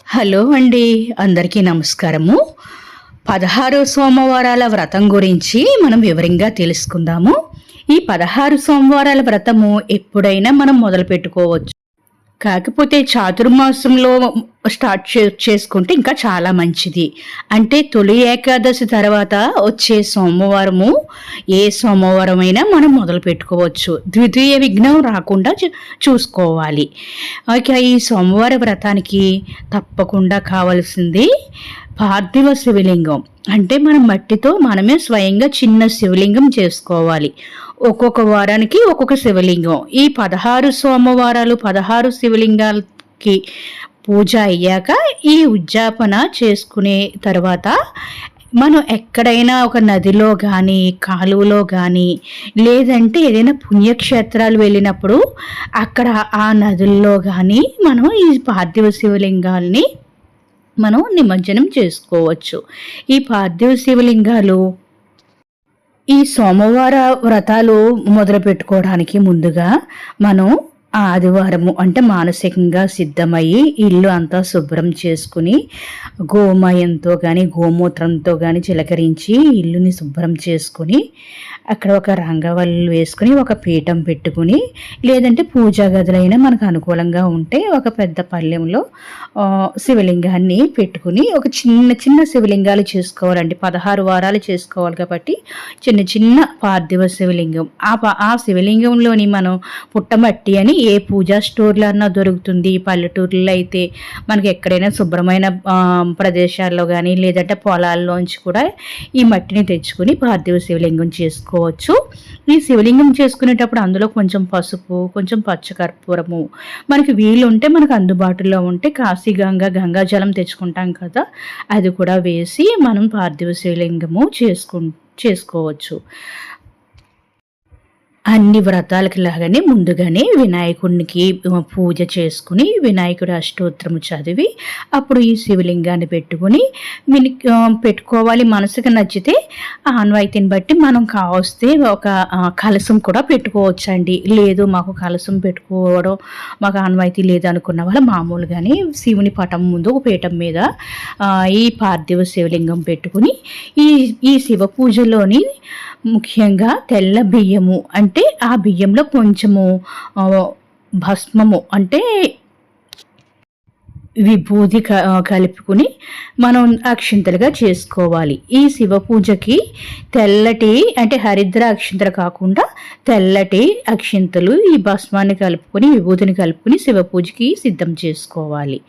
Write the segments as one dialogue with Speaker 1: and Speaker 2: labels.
Speaker 1: Hello అండి. అందరికీ నమస్కారము. 16 సోమవారాల వ్రతం గురించి మనం వివరంగా తెలుసుకుందాము. ఈ 16 సోమవారాల వ్రతము ఎప్పుడైనా మనం మొదలుపెట్టుకోవచ్చు. కాకపోతే చాతుర్మాసంలో స్టార్ట్ చేసుకుంటే ఇంకా చాలా మంచిది. అంటే తొలి ఏకాదశి తర్వాత వచ్చే సోమవారము ఏ సోమవారమైనా మనం మొదలుపెట్టుకోవచ్చు. ద్వితీయ విఘ్నం రాకుండా చూసుకోవాలి. ఇక ఈ సోమవార వ్రతానికి తప్పకుండా కావాల్సింది పార్థివ శివలింగం. అంటే మనం మట్టితో మనమే స్వయంగా చిన్న శివలింగం చేసుకోవాలి. ఒక్కొక్క వారానికి ఒక్కొక్క శివలింగం. ఈ 16 సోమవారాలు 16 శివలింగాలకి పూజ అయ్యాక ఈ ఉద్యాపన చేసుకునే తర్వాత మనం ఎక్కడైనా ఒక నదిలో కానీ కాలువలో కానీ లేదంటే ఏదైనా పుణ్యక్షేత్రాలు వెళ్ళినప్పుడు అక్కడ ఆ నదుల్లో కానీ మనం ఈ పార్థివ శివలింగాల్ని మనం నిమజ్జనం చేసుకోవచ్చు. ఈ పార్థివ శివలింగాలు ఈ సోమవార వ్రతాలు మొదలుపెట్టుకోవడానికి ముందుగా మనం ఆదివారము అంటే మానసికంగా సిద్ధమయ్యి ఇల్లు అంతా శుభ్రం చేసుకుని గోమయంతో కానీ గోమూత్రంతో కానీ చిలకరించి ఇల్లుని శుభ్రం చేసుకుని అక్కడ ఒక రంగవల్లు వేసుకుని ఒక పీఠం పెట్టుకుని లేదంటే పూజా గదులైనా మనకు అనుకూలంగా ఉంటే ఒక పెద్ద పళ్ళెంలో శివలింగాన్ని పెట్టుకుని ఒక చిన్న చిన్న శివలింగాలు చేసుకోవాలండి. 16 వారాలు చేసుకోవాలి కాబట్టి చిన్న చిన్న పార్థివ శివలింగం ఆ శివలింగంలోని మనం పుట్టమట్టి అని ఏ పూజా స్టోర్లో అన్నా దొరుకుతుంది. పల్లెటూర్లలో అయితే మనకి ఎక్కడైనా శుభ్రమైన ప్రదేశాల్లో కానీ లేదంటే పొలాల్లోంచి కూడా ఈ మట్టిని తెచ్చుకుని పార్థివ శివలింగం చేసుకోవచ్చు. ఈ శివలింగం చేసుకునేటప్పుడు అందులో కొంచెం పసుపు, కొంచెం పచ్చకర్పూరము, మనకి వీలుంటే మనకు అందుబాటులో ఉంటే కాశీ గంగాజలం తెచ్చుకుంటాం కదా, అది కూడా వేసి మనం పార్థివ శివలింగము చేసుకోవచ్చు. అన్ని వ్రతాలకి లాగానే ముందుగానే వినాయకుడికి పూజ చేసుకుని వినాయకుడి అష్టోత్తరము చదివి అప్పుడు ఈ శివలింగాన్ని పెట్టుకుని పెట్టుకోవాలి. మనసుకు నచ్చితే ఆన్వాయితీని బట్టి మనం కావస్తే ఒక కలసం కూడా పెట్టుకోవచ్చండి. లేదు మాకు కలసం పెట్టుకోవడం మాకు ఆన్వాయితీ లేదు అనుకున్న వాళ్ళు మామూలుగానే శివుని పటం ముందు ఒక పీఠం మీద ఈ పార్థివ శివలింగం పెట్టుకుని ఈ శివ పూజలోని ముఖ్యంగా తెల్ల బియ్యము అంటే ఆ బియ్యంలో కొంచెము భస్మము అంటే విభూది కలుపుకుని మనం అక్షింతలుగా చేసుకోవాలి. ఈ శివ పూజకి తెల్లటి అంటే హరిద్ర అక్షింతలు కాకుండా తెల్లటి అక్షింతలు ఈ భస్మాన్ని కలుపుకొని విభూతిని కలుపుకొని శివ పూజకి సిద్ధం చేసుకోవాలి.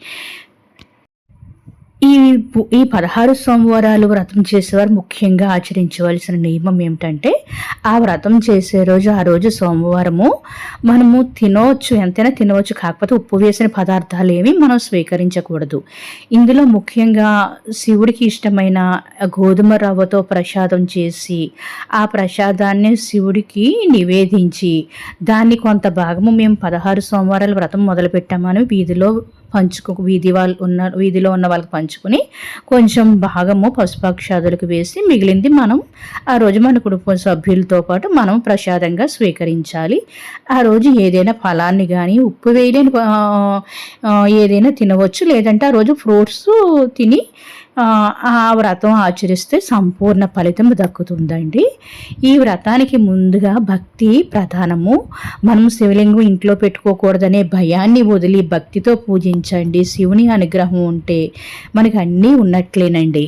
Speaker 1: ఈ 16 సోమవారాలు వ్రతం చేసేవారు ముఖ్యంగా ఆచరించవలసిన నియమం ఏమిటంటే ఆ వ్రతం చేసే రోజు ఆ రోజు సోమవారము మనము తినవచ్చు, ఎంతైనా తినవచ్చు. కాకపోతే ఉప్పు వేసిన పదార్థాలు ఏమి మనం స్వీకరించకూడదు. ఇందులో ముఖ్యంగా శివుడికి ఇష్టమైన గోధుమ రవ్వతో ప్రసాదం చేసి ఆ ప్రసాదాన్ని శివుడికి నివేదించి దాన్ని కొంత భాగము మేము 16 సోమవారాల వ్రతం మొదలుపెట్టామని వీధిలో ఉన్న వాళ్ళకి పంచుకుని కొంచెం భాగము పసుపక్షాదులకు వేసి మిగిలింది మనం ఆ రోజు మన కుటుంబ సభ్యులతో పాటు మనం ప్రసాదంగా స్వీకరించాలి. ఆ రోజు ఏదైనా ఫలాన్ని కానీ ఉప్పు వేయలేని ఏదైనా తినవచ్చు. లేదంటే ఆ రోజు ఫ్రూట్స్ తిని ఆ వ్రతం ఆచరిస్తే సంపూర్ణ ఫలితం దక్కుతుందండి. ఈ వ్రతానికి ముందుగా భక్తి ప్రధానము. మనం శివలింగం ఇంట్లో పెట్టుకోకూడదనే భయాన్ని వదిలి భక్తితో పూజించండి. శివుని అనుగ్రహం ఉంటే మనకి అన్నీ ఉన్నట్లేనండి.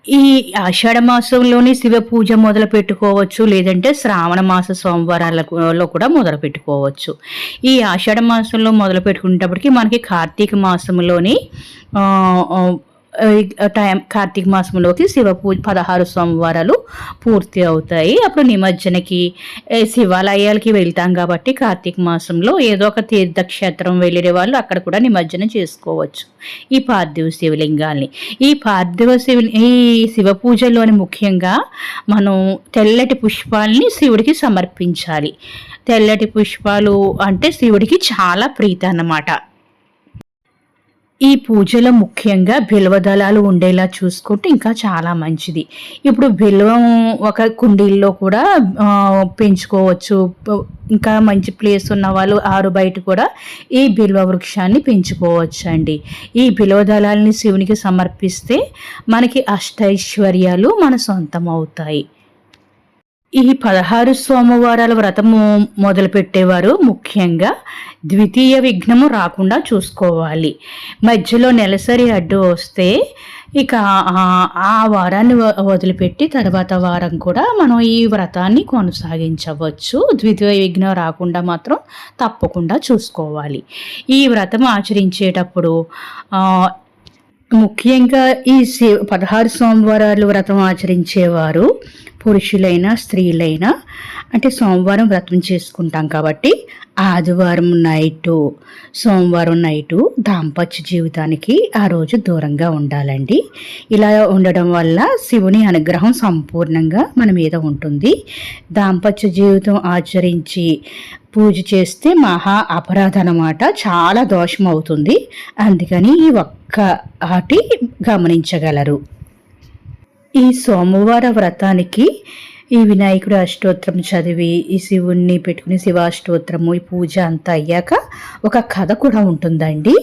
Speaker 1: ఈ ఆషాఢ మాసంలోని శివ పూజ మొదలు పెట్టుకోవచ్చు, లేదంటే శ్రావణ మాస సోమవారాలలో కూడా మొదలు పెట్టుకోవచ్చు. ఈ ఆషాఢ మాసంలో మొదలు పెట్టుకునేటప్పటికి మనకి కార్తీక మాసంలోని కార్తీక మాసంలోకి శివ పూజ 16 సోమవారాలు పూర్తి అవుతాయి. అప్పుడు నిమజ్జనకి శివాలయాలకి వెళ్తాం కాబట్టి కార్తీక మాసంలో ఏదో ఒక తీర్థక్షేత్రం వెళ్ళే వాళ్ళు అక్కడ కూడా నిమజ్జనం చేసుకోవచ్చు ఈ పార్థివ శివలింగాల్ని. ఈ శివ పూజలోని ముఖ్యంగా మనం తెల్లటి పుష్పాలని శివుడికి సమర్పించాలి. తెల్లటి పుష్పాలు అంటే శివుడికి చాలా ప్రీతి అన్నమాట. ఈ పూజలో ముఖ్యంగా బిల్వ దళాలు ఉండేలా చూసుకుంటే ఇంకా చాలా మంచిది. ఇప్పుడు బిల్వం ఒక కుండీల్లో కూడా పెంచుకోవచ్చు. ఇంకా మంచి ప్లేస్ ఉన్న వాళ్ళు ఆరు బయట కూడా ఈ బిల్వ వృక్షాన్ని పెంచుకోవచ్చండి. ఈ బిల్వ దళాలని శివునికి సమర్పిస్తే మనకి అష్టైశ్వర్యాలు మన సొంతం అవుతాయి. ఈ 16 సోమవారాల వ్రతము మొదలుపెట్టేవారు ముఖ్యంగా ద్వితీయ విఘ్నము రాకుండా చూసుకోవాలి. మధ్యలో నెలసరి అడ్డు వస్తే ఇక ఆ వారాన్ని వదిలిపెట్టి తర్వాత వారం కూడా మనం ఈ వ్రతాన్ని కొనసాగించవచ్చు. ద్వితీయ విఘ్నం రాకుండా మాత్రం తప్పకుండా చూసుకోవాలి. ఈ వ్రతం ఆచరించేటప్పుడు ముఖ్యంగా ఈ 16 సోమవారాలు వ్రతం ఆచరించేవారు పురుషులైనా స్త్రీలైనా అంటే సోమవారం వ్రతం చేసుకుంటాం కాబట్టి ఆదివారం నైటు సోమవారం నైటు దాంపత్య జీవితానికి ఆ రోజు దూరంగా ఉండాలండి. ఇలా ఉండడం వల్ల శివుని అనుగ్రహం సంపూర్ణంగా మన మీద ఉంటుంది. దాంపత్య జీవితం ఆచరించి పూజ చేస్తే మహా అపరాధం అన్నమాట, చాలా దోషం అవుతుంది. అందుకని ఈ ఒక్క ఆటి గమనించగలరు. ఈ సోమవార వ్రతానికి ఈ వినాయకుడి అష్టోత్తరం చదివి ఈ శివుణ్ణి పెట్టుకుని శివాష్టోత్తరము ఈ పూజ అంతా అయ్యాక ఒక కథ కూడా ఉంటుందండి.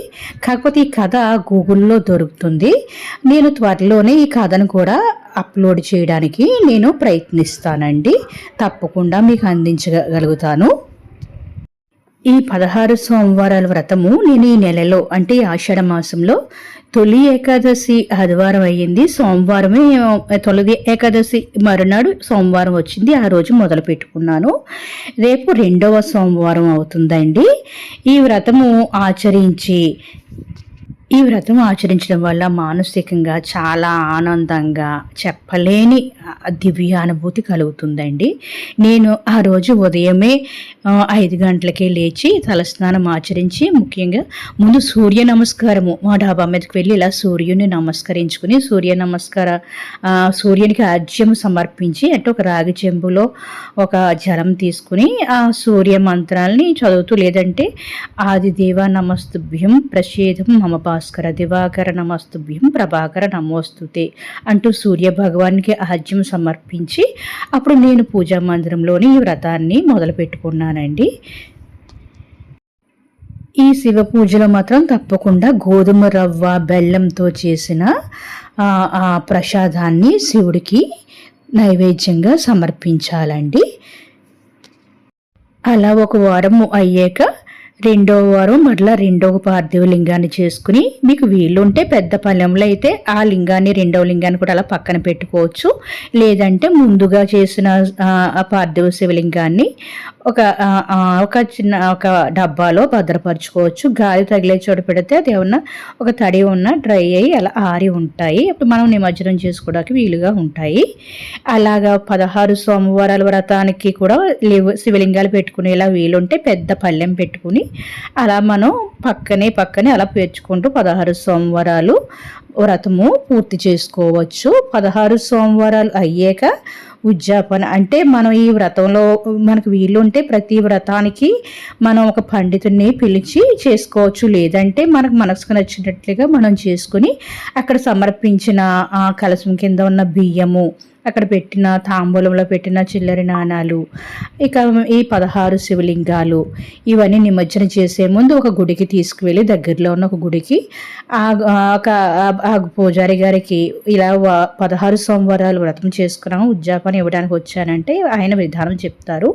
Speaker 1: కాకపోతే ఈ కథ గూగుల్లో దొరుకుతుంది. నేను త్వరలోనే ఈ కథను కూడా అప్లోడ్ చేయడానికి నేను ప్రయత్నిస్తానండి. తప్పకుండా మీకు అందించగలుగుతాను. ఈ 16 సోమవారాల వ్రతము నేను ఈ నెలలో అంటే ఆషాఢ మాసంలో తొలి ఏకాదశి ఆదివారం అయ్యింది. సోమవారమే తొలి ఏకాదశి మరునాడు సోమవారం వచ్చింది. ఆ రోజు మొదలు పెట్టుకున్నాను. రేపు 2వ సోమవారం అవుతుందండి. ఈ వ్రతము ఆచరించడం వల్ల మానసికంగా చాలా ఆనందంగా చెప్పలేని దివ్య అనుభూతి కలుగుతుందండి. నేను ఆ రోజు ఉదయమే 5 గంటలకే లేచి తలస్నానం ఆచరించి ముఖ్యంగా ముందు సూర్య నమస్కారము మా డాబా మీదకి వెళ్ళి ఇలా సూర్యుని నమస్కరించుకుని సూర్యునికి ఆజ్యం సమర్పించి అంటే ఒక రాగి చెంబులో ఒక జలం తీసుకుని ఆ సూర్య మంత్రాల్ని చదువుతూ, లేదంటే ఆదిదేవ నమస్తుభ్యం ప్రసేదం మమ భాస్కర దివాకర నమస్తుభ్యం ప్రభాకర నమోస్తుతే అంటూ సూర్య భగవానికి ఆజ్యం సమర్పించి అప్పుడు నేను పూజా మందిరంలోని ఈ వ్రతాన్ని మొదలు పెట్టుకున్నానండి. ఈ శివ పూజలో మాత్రం తప్పకుండా గోధుమ రవ్వ బెల్లంతో చేసిన ఆ ప్రసాదాన్ని శివుడికి నైవేద్యంగా సమర్పించాలండి. అలా ఒక వారం అయ్యాక 2వ వారం మరలా 2వ పార్థివ లింగాన్ని చేసుకుని, మీకు వీలుంటే పెద్ద పళ్ళెంలో అయితే ఆ లింగాన్ని 2వ లింగాన్ని కూడా అలా పక్కన పెట్టుకోవచ్చు. లేదంటే ముందుగా చేసిన పార్థివ శివలింగాన్ని ఒక చిన్న డబ్బాలో భద్రపరచుకోవచ్చు. గాలి తగిలే చోట పెడితే అది ఏమన్నా ఒక తడి ఉన్న డ్రై అయ్యి అలా ఆరి ఉంటాయి. అప్పుడు మనం నిమజ్జనం చేసుకోవడానికి వీలుగా ఉంటాయి. అలాగా 16 సోమవారాల వ్రతానికి కూడా శివలింగాలు పెట్టుకునేలా వీలుంటే పెద్ద పళ్ళెం పెట్టుకుని అలా మనం పక్కనే అలా పేర్చుకుంటూ 16 సోమవారాలు వ్రతము పూర్తి చేసుకోవచ్చు. 16 సోమవారాలు అయ్యాక ఉద్యాపన అంటే మనం ఈ వ్రతంలో మనకు వీలుంటే ప్రతి వ్రతానికి మనం ఒక పండితుడిని పిలిచి చేసుకోవచ్చు. లేదంటే మనసుకు నచ్చినట్లుగా మనం చేసుకుని అక్కడ సమర్పించిన కలశం కింద ఉన్న బియ్యము, అక్కడ పెట్టిన తాంబూలంలో పెట్టిన చిల్లరి నాణాలు, ఇక ఈ 16 శివలింగాలు ఇవన్నీ నిమజ్జనం చేసే ముందు ఒక గుడికి తీసుకువెళ్ళి దగ్గరలో ఉన్న ఒక గుడికి ఆ పూజారి గారికి ఇలా 16 సోమవారాలు వ్రతం చేసుకున్నాము, ఉద్యాపన ఇవ్వడానికి వచ్చానంటే ఆయన విధానం చెప్తారు.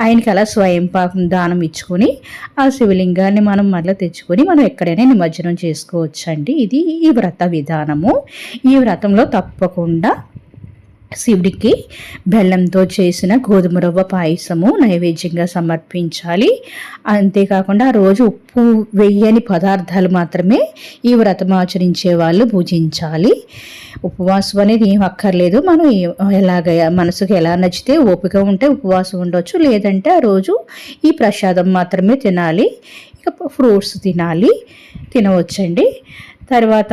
Speaker 1: ఆయనకి అలా స్వయం పాకం దానం ఇచ్చుకొని ఆ శివలింగాన్ని మనం మళ్ళీ తెచ్చుకొని మనం ఎక్కడైనా నిమజ్జనం చేసుకోవచ్చండి. ఇది ఈ వ్రత విధానము. ఈ వ్రతంలో తప్పకుండా శివుడికి బెల్లంతో చేసిన గోధుమ రవ్వ పాయసము నైవేద్యంగా సమర్పించాలి. అంతేకాకుండా ఆ రోజు ఉప్పు వేయని పదార్థాలు మాత్రమే ఈ వ్రతం ఆచరించే వాళ్ళు భుజించాలి. ఉపవాసం అనేది ఏం అక్కర్లేదు. మనం మనసుకు ఎలా నచ్చితే ఓపిక ఉంటే ఉపవాసం ఉండవచ్చు. లేదంటే ఆ రోజు ఈ ప్రసాదం మాత్రమే తినాలి. ఇక ఫ్రూట్స్ తినవచ్చండి. తర్వాత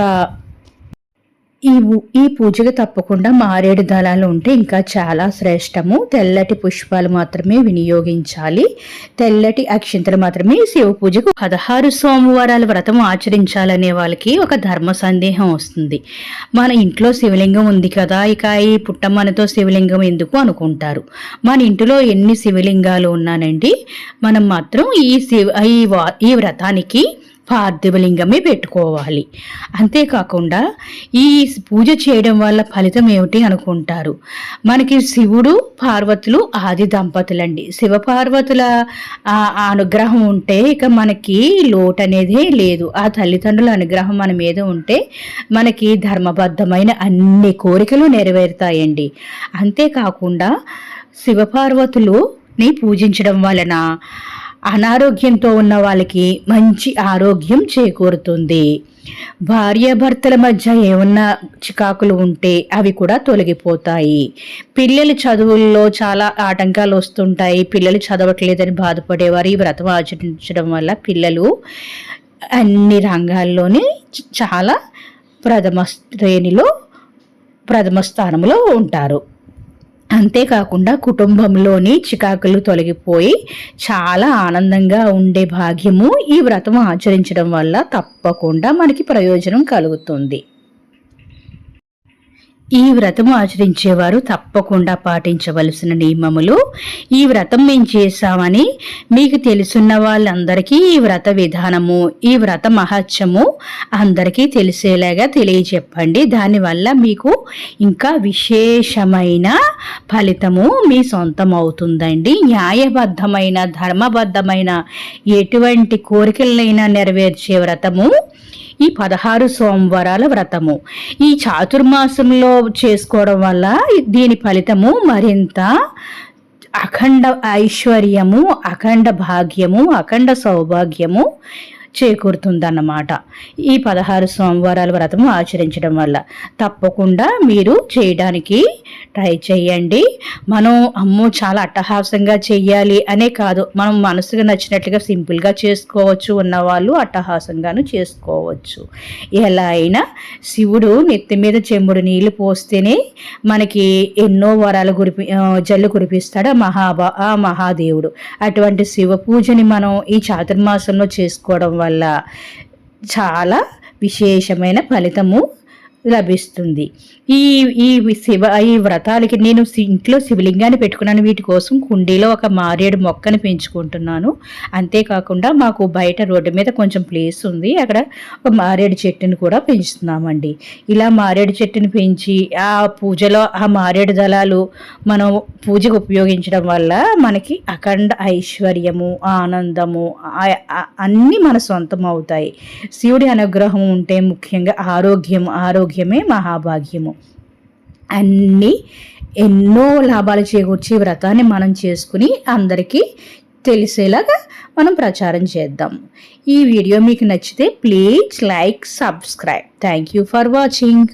Speaker 1: ఈ పూజకు తప్పకుండా మారేడు దళాలు ఉంటే ఇంకా చాలా శ్రేష్టము. తెల్లటి పుష్పాలు మాత్రమే వినియోగించాలి. తెల్లటి అక్షింతలు మాత్రమే శివ పూజకు. 16 సోమవారాల వ్రతం ఆచరించాలనే వాళ్ళకి ఒక ధర్మ సందేహం వస్తుంది. మన ఇంట్లో శివలింగం ఉంది కదా, ఇక ఈ పుట్టమ్మనతో శివలింగం ఎందుకు అనుకుంటారు. మన ఇంటిలో ఎన్ని శివలింగాలు ఉన్నానండి, మనం మాత్రం ఈ వ్రతానికి పార్థివలింగమే పెట్టుకోవాలి. అంతేకాకుండా ఈ పూజ చేయడం వల్ల ఫలితం ఏమిటి అనుకుంటారు. మనకి శివుడు పార్వతులు ఆది దంపతులండి. శివ పార్వతుల అనుగ్రహం ఉంటే ఇక మనకి లోటు అనేదే లేదు. ఆ తల్లిదండ్రుల అనుగ్రహం మన మీద ఉంటే మనకి ధర్మబద్ధమైన అన్ని కోరికలు నెరవేరుతాయండి. అంతేకాకుండా శివపార్వతులుని పూజించడం వలన అనారోగ్యంతో ఉన్న వాళ్ళకి మంచి ఆరోగ్యం చేకూరుతుంది. భార్యాభర్తల మధ్య ఏమన్నా చికాకులు ఉంటే అవి కూడా తొలగిపోతాయి. పిల్లల చదువుల్లో చాలా ఆటంకాలు వస్తుంటాయి. పిల్లలు చదవట్లేదని బాధపడేవారు ఈ వ్రతం ఆచరించడం వల్ల పిల్లలు అన్ని రంగాల్లోనే చాలా ప్రథమ స్థానంలో ఉంటారు. అంతేకాకుండా కుటుంబంలోని చికాకులు తొలగిపోయి చాలా ఆనందంగా ఉండే భాగ్యము ఈ వ్రతం ఆచరించడం వల్ల తప్పకుండా మనకి ప్రయోజనం కలుగుతుంది. ఈ వ్రతం ఆచరించేవారు తప్పకుండా పాటించవలసిన నియమములు. ఈ వ్రతం మేము చేశామని మీకు తెలుసున్న వాళ్ళందరికీ ఈ వ్రత విధానము, ఈ వ్రత మహత్యము అందరికీ తెలిసేలాగా తెలియచెప్పండి. దానివల్ల మీకు ఇంకా విశేషమైన ఫలితము మీ సొంతం అవుతుందండి. న్యాయబద్ధమైన ధర్మబద్ధమైన ఎటువంటి కోరికలనైనా నెరవేర్చే వ్రతము ఈ 16 సోమవారాల వ్రతము. ఈ చాతుర్మాసంలో చేసుకోవడం వల్ల దీని ఫలితము మరింత అఖండ ఐశ్వర్యము, అఖండ భాగ్యము, అఖండ సౌభాగ్యము చేకూరుతుందన్నమాట. ఈ 16 సోమవారాల వ్రతము ఆచరించడం వల్ల తప్పకుండా మీరు చేయడానికి ట్రై చేయండి. మనం చాలా అట్టహాసంగా చెయ్యాలి అనే కాదు, మనం మనసుకు నచ్చినట్లుగా సింపుల్గా చేసుకోవచ్చు. ఉన్నవాళ్ళు అట్టహాసంగాను చేసుకోవచ్చు. ఎలా అయినా శివుడు నెత్తి మీద చెంబుడు నీళ్లు పోస్తేనే మనకి ఎన్నో వరాలు జల్లు కురిపిస్తాడు ఆ మహాదేవుడు. అటువంటి శివ పూజని మనం ఈ చాతుర్మాసంలో చేసుకోవడం వల్ల చాలా విశేషమైన ఫలితము లభిస్తుంది. ఈ వ్రతాలకి నేను ఇంట్లో శివలింగాన్ని పెట్టుకున్నాను. వీటి కోసం కుండీలో ఒక మారేడు మొక్కని పెంచుకుంటున్నాను. అంతేకాకుండా మాకు బయట రోడ్డు మీద కొంచెం ప్లేస్ ఉంది, అక్కడ ఒక మారేడు చెట్టుని కూడా పెంచుతున్నామండి. ఇలా మారేడు చెట్టుని పెంచి ఆ పూజలో ఆ మారేడు దళాలు మనం పూజకు ఉపయోగించడం వల్ల మనకి అఖండ ఐశ్వర్యము, ఆనందము అన్నీ మన సొంతం అవుతాయి. శివుడి అనుగ్రహం ఉంటే ముఖ్యంగా ఆరోగ్యమే మహాభాగ్యము. ఎన్నో లాభాలు చేకూర్చే వ్రతాన్ని మనం చేసుకుని అందరికీ తెలిసేలాగా మనం ప్రచారం చేద్దాం. ఈ వీడియో మీకు నచ్చితే please like, subscribe. Thank you for watching.